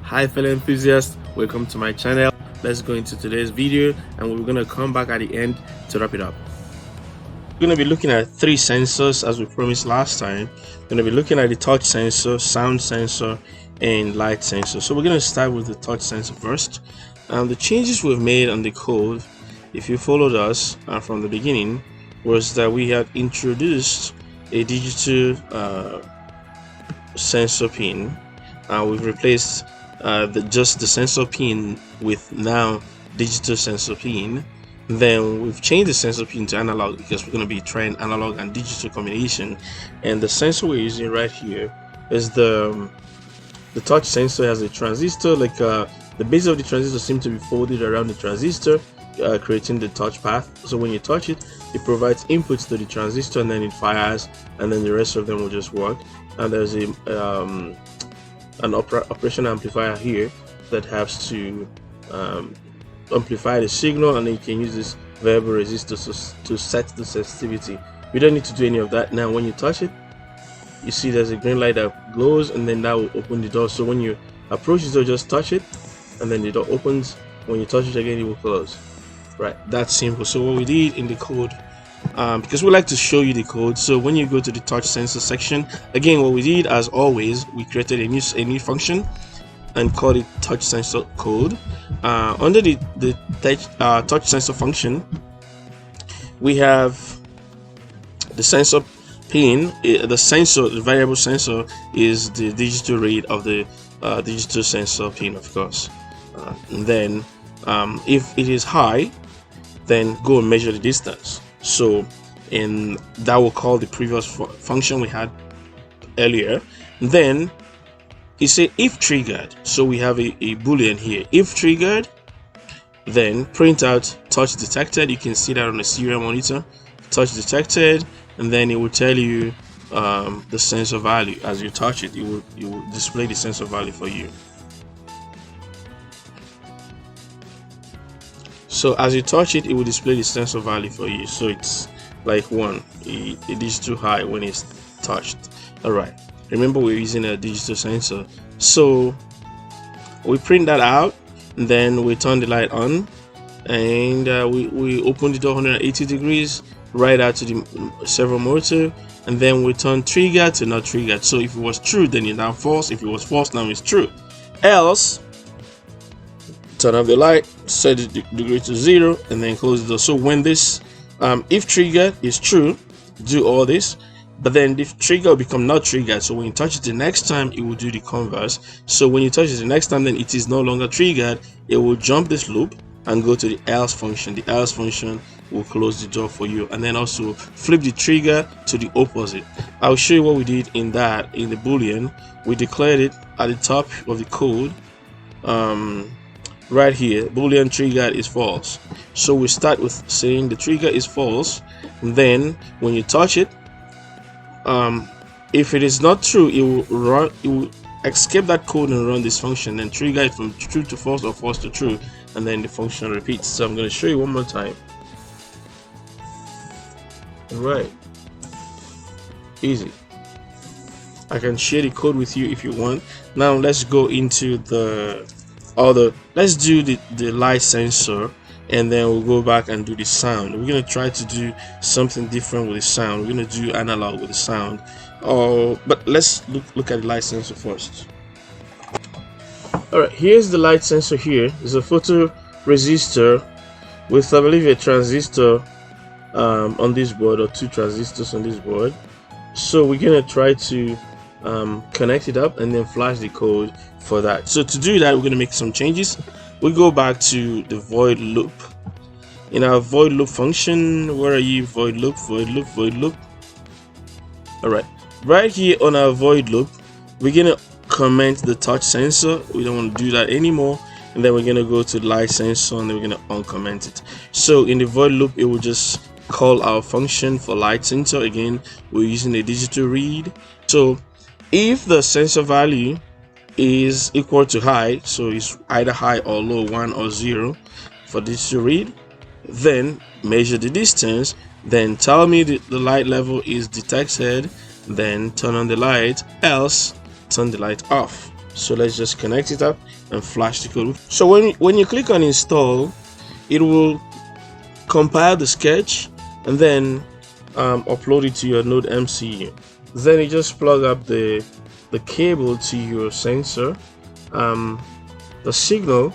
Hi fellow enthusiasts, welcome to my channel. Let's go into today's video and we're going to come back at the end to wrap it up. We're going to be looking at 3 sensors as we promised last time. We're going to be looking at the touch sensor, sound sensor, and light sensor. So we're going to start with the touch sensor first. The changes we've made on the code, if you followed us from the beginning, was that we had introduced a digital sensor pin. We've replaced just the sensor pin with now digital sensor pin. Then we've changed the sensor pin to analog because we're going to be trying analog and digital combination. And the sensor we're using right here is the touch sensor. Has a transistor, like the base of the transistor seems to be folded around the transistor, creating the touch path. So when you touch it, it provides inputs to the transistor and then it fires, and then the rest of them will just work. And there's a an operation amplifier here that helps to amplify the signal, and then you can use this variable resistor to set the sensitivity. We don't need to do any of that now. When you touch it, you see there's a green light that glows, and then that will open the door. So when you approach the door, just touch it and then the door opens. When you touch it again, it will close. Right, that's simple. So what we did in the code, because we like to show you the code, so when you go to the touch sensor section, again, what we did as always, we created a new function and called it touch sensor code. Under the touch sensor function, we have the sensor pin. The variable sensor is the digital read of the digital sensor pin, of course. And then if it is high, then go and measure the distance. So that will call the previous function we had earlier. Then you say if triggered, so we have a boolean here. If triggered, then print out touch detected. You can see that on the serial monitor, touch detected, and then it will tell you the sensor value. As you touch it, it will display the sensor value for you. So as you touch it, it will display the sensor value for you. So it's like 1. It is too high when it's touched. All right, remember we're using a digital sensor, so we print that out, and then we turn the light on, and we open the door 180 degrees right out to the servo motor, and then we turn trigger to not triggered. So if it was true, then it's now false. If it was false, now it's true. Else, turn off the light, set the degree to 0, and then close the door. So when this if triggered is true, do all this, but then if trigger will become not triggered. So when you touch it the next time, it will do the converse. So when you touch it the next time, then it is no longer triggered. It will jump this loop and go to the else function. The else function will close the door for you, and then also flip the trigger to the opposite. I'll show you what we did in the boolean. We declared it at the top of the code. Right here, boolean trigger is false. So we start with saying the trigger is false, and then when you touch it, if it is not true, it will escape that code and run this function, and trigger it from true to false or false to true, and then the function repeats. So I'm going to show you one more time. All right, easy. I can share the code with you if you want. Now let's go into let's do the light sensor, and then we'll go back and do the sound. We're going to try to do something different with the sound. We're going to do analog with the sound. But let's look at the light sensor first. Alright, here's the light sensor here. It's a photoresistor with, I believe, a transistor on this board, or 2 transistors on this board. So we're going to try to connect it up and then flash the code for that. So to do that, we're going to make some changes. We go back to the void loop. In our void loop function, where are you? Void loop. All right, right here on our void loop, we're going to comment the touch sensor. We don't want to do that anymore, and then we're going to go to light sensor, and then we're going to uncomment it. So in the void loop, it will just call our function for light sensor. Again, we're using a digital read. So if the sensor value is equal to high, so it's either high or low, 1 or 0 for digital read, then measure the distance. then tell me the light level is detected, then turn on the light, else turn the light off. So let's just connect it up and flash the code. So when you click on install, it will compile the sketch and then upload it to your NodeMCU. Then you just plug up the cable to your sensor. The signal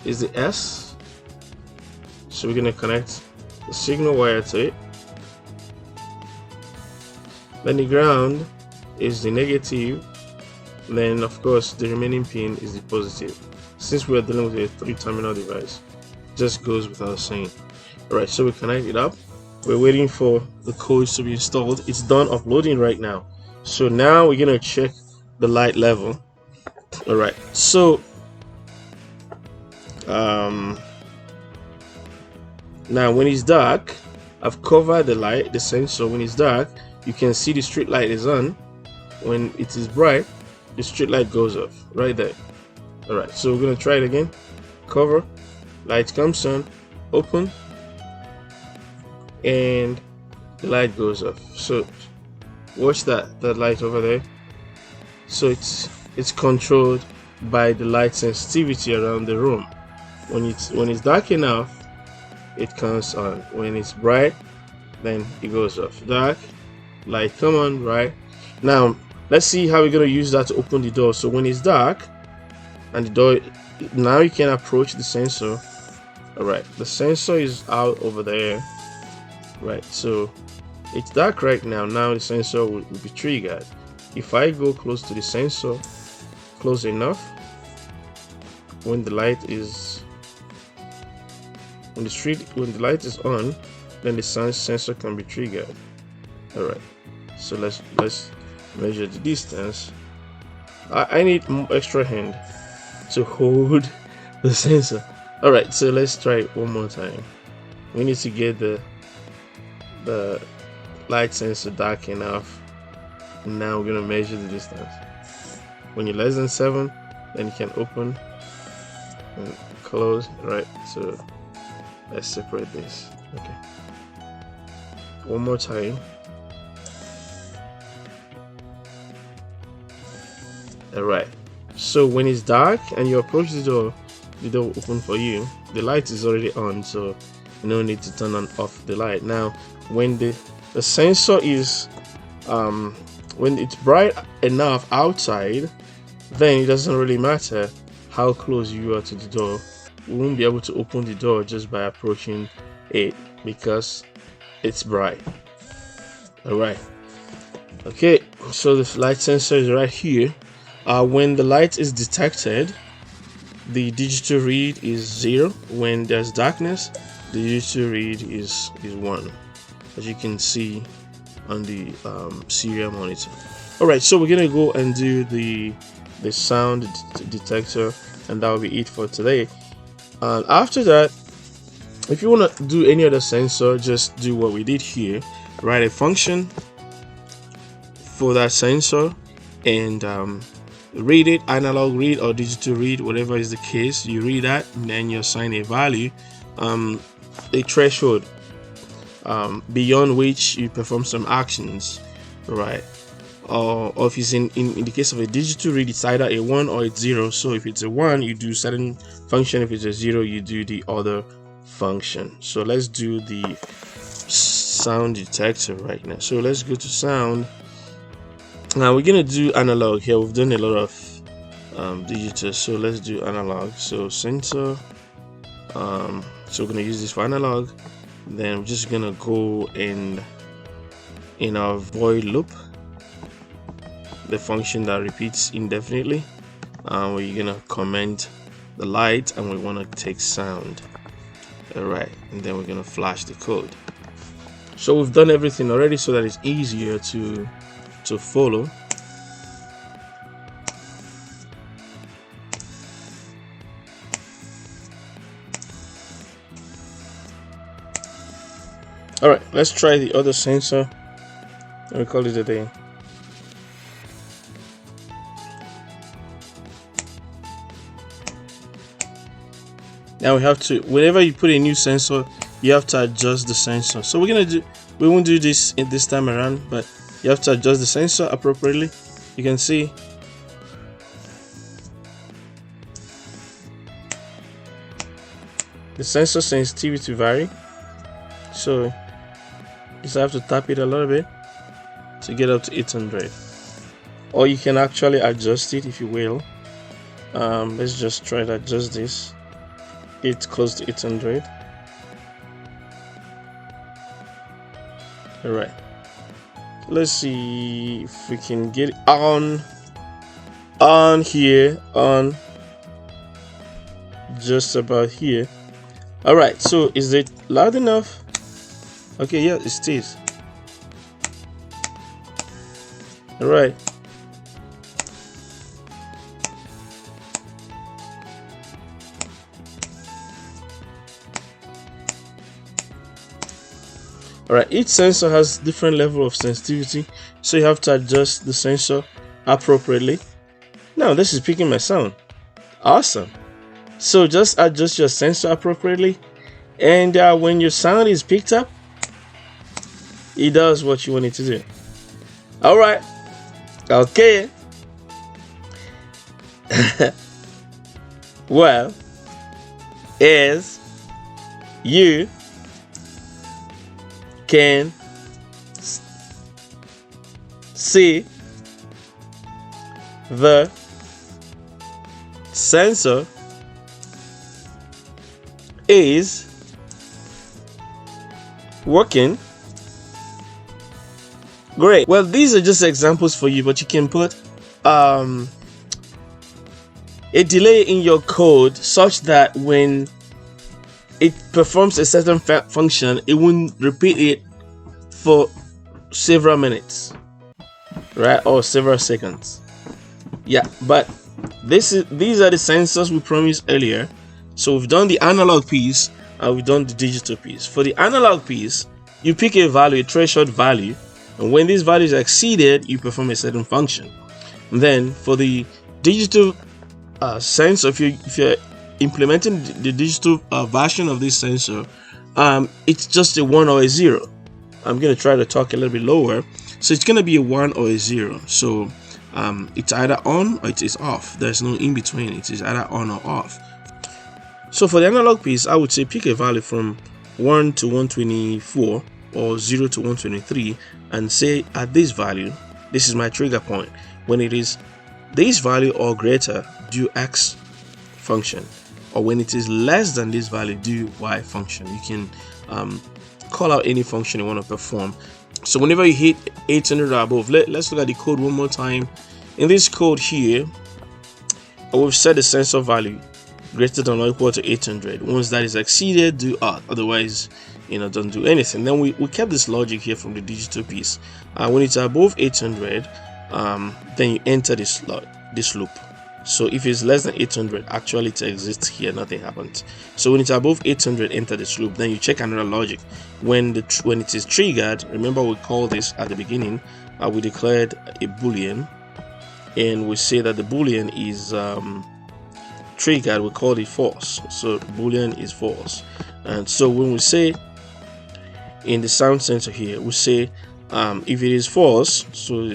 is the S, so we're going to connect the signal wire to it. Then the ground is the negative, then of course the remaining pin is the positive. Since we are dealing with a 3-terminal device, just goes without saying. Alright, so we connect it up. We're waiting for the codes to be installed. It's done uploading right now. So now we're gonna check the light level. Alright, so now when it's dark, I've covered the sensor. When it's dark, you can see the street light is on. When it is bright, the street light goes off right there. Alright, so we're gonna try it again. Cover, light comes on, open, and the light goes off. So watch that light over there. So it's controlled by the light sensitivity around the room. When it's dark enough, it comes on. When it's bright, then it goes off. Dark, light come on, right? Now let's see how we're going to use that to open the door. So when it's dark and the door, now you can approach the sensor. Alright, the sensor is out over there, right? So it's dark right now. Now the sensor will be triggered. If I go close to the sensor, close enough, when the light is light is on, then the sensor can be triggered. Alright, so let's measure the distance. I need extra hand to hold the sensor. Alright, so let's try it one more time. We need to get the light sensor dark enough. And now we're gonna measure the distance. When you're less than 7, then you can open and close. Right, so let's separate this. Okay, one more time. Alright, so when it's dark and you approach the door will open for you. The light is already on, so no need to turn on off the light. Now when the sensor is when it's bright enough outside, then it doesn't really matter how close you are to the door. We won't be able to open the door just by approaching it because it's bright. Alright, okay, so the light sensor is right here. When the light is detected, the digital read is 0. When there's darkness, the digital read is 1, as you can see on the serial monitor. Alright, so we're gonna go and do the sound detector, and that will be it for today. And after that, if you want to do any other sensor, just do what we did here. Write a function for that sensor and read it, analog read or digital read, whatever is the case. You read that and then you assign a value, a threshold beyond which you perform some actions, right? Or if it's in the case of a digital read, it's either a 1 or a 0. So if it's a 1, you do certain function. If it's a 0, you do the other function. So let's do the sound detector right now. So let's go to sound. Now we're gonna do analog here. We've done a lot of digital, so let's do analog. So sensor, so we're gonna use this for analog. Then we're just gonna go in our void loop, the function that repeats indefinitely. We're gonna comment the light and we want to take sound. Alright, and then we're gonna flash the code. So we've done everything already so that it's easier to follow. Alright, let's try the other sensor and we call it a day. Now we have to, whenever you put a new sensor you have to adjust the sensor. So we won't do this in this time around, but you have to adjust the sensor appropriately. You can see the sensor sensitivity vary, so you just have to tap it a little bit to get up to 800, or you can actually adjust it if you will. Let's just try to adjust this. It's close to 800. All right, let's see if we can get it on here, on just about here. All right, so is it loud enough? Okay, yeah, it stays. All right. Alright, each sensor has different level of sensitivity, so you have to adjust the sensor appropriately. Now this is picking my sound. Awesome. So just adjust your sensor appropriately, and when your sound is picked up, it does what you want it to do. Alright. Okay. Well, as you can see, the sensor is working great. Well, these are just examples for you, but you can put a delay in your code such that when it performs a certain function, it won't repeat it for several minutes, right, or several seconds. Yeah, but these are the sensors we promised earlier. So we've done the analog piece and we've done the digital piece. For the analog piece, you pick a value, a threshold value, and when this value is exceeded, you perform a certain function. And then for the digital sensor, if you're implementing the digital version of this sensor, it's just a 1 or a 0. I'm going to try to talk a little bit lower. So it's going to be a 1 or a 0. So it's either on or it is off. There's no in between. It is either on or off. So for the analog piece, I would say pick a value from 1 to 124 or 0 to 123 and say at this value, this is my trigger point. When it is this value or greater, do X function. Or when it is less than this value, do Y function. You can call out any function you want to perform. So whenever you hit 800 or above, let's look at the code one more time. In this code here, we've set the sensor value greater than or equal to 800. Once that is exceeded, do odd. Otherwise, don't do anything. Then we kept this logic here from the digital piece. When it's above 800, then you enter this loop. So if it's less than 800, actually it exists here, nothing happens. So when it's above 800, enter this loop. Then you check another logic. When it is triggered, remember we called this at the beginning, we declared a boolean, and we say that the boolean is triggered, we call it false. So boolean is false. And so when we say in the sound sensor here, we say if it is false, so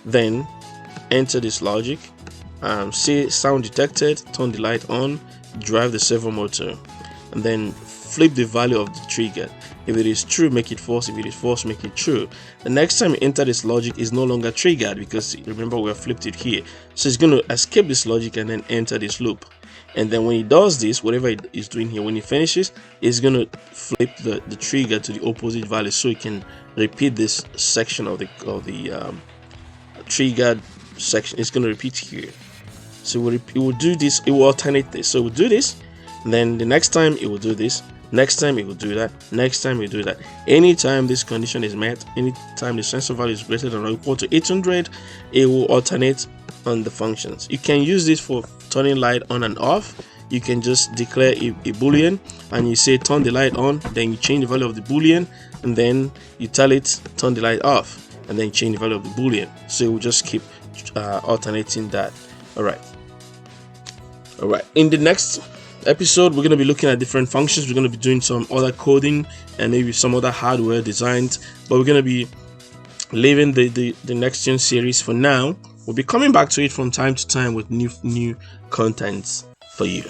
then enter this logic. Say sound detected, turn the light on, drive the servo motor, and then flip the value of the trigger. If it is true, make it false. If it is false, make it true. The next time you enter this logic is no longer triggered because remember we have flipped it here. So it's going to escape this logic and then enter this loop. And then when it does this, whatever it is doing here, when it finishes, it's going to flip the trigger to the opposite value, so it can repeat this section of the triggered section. It's going to repeat here. So it will do this, it will alternate this. So it will do this, and then the next time it will do this, next time it will do that, next time it will do that. Anytime this condition is met, anytime the sensor value is greater than or equal to 800, it will alternate on the functions. You can use this for turning light on and off. You can just declare a boolean and you say turn the light on, then you change the value of the boolean, and then you tell it turn the light off, and then you change the value of the boolean. So it will just keep alternating that. All right. In the next episode, we're going to be looking at different functions. We're going to be doing some other coding and maybe some other hardware designs, but we're going to be leaving the Nextion series for now. We'll be coming back to it from time to time with new contents for you.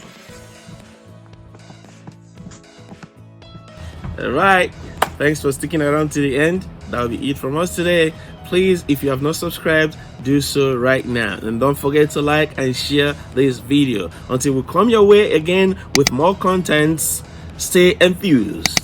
All right, thanks for sticking around to the end. That'll be it from us today. Please, if you have not subscribed, do so right now, and don't forget to like and share this video. Until we come your way again with more contents, stay enthused.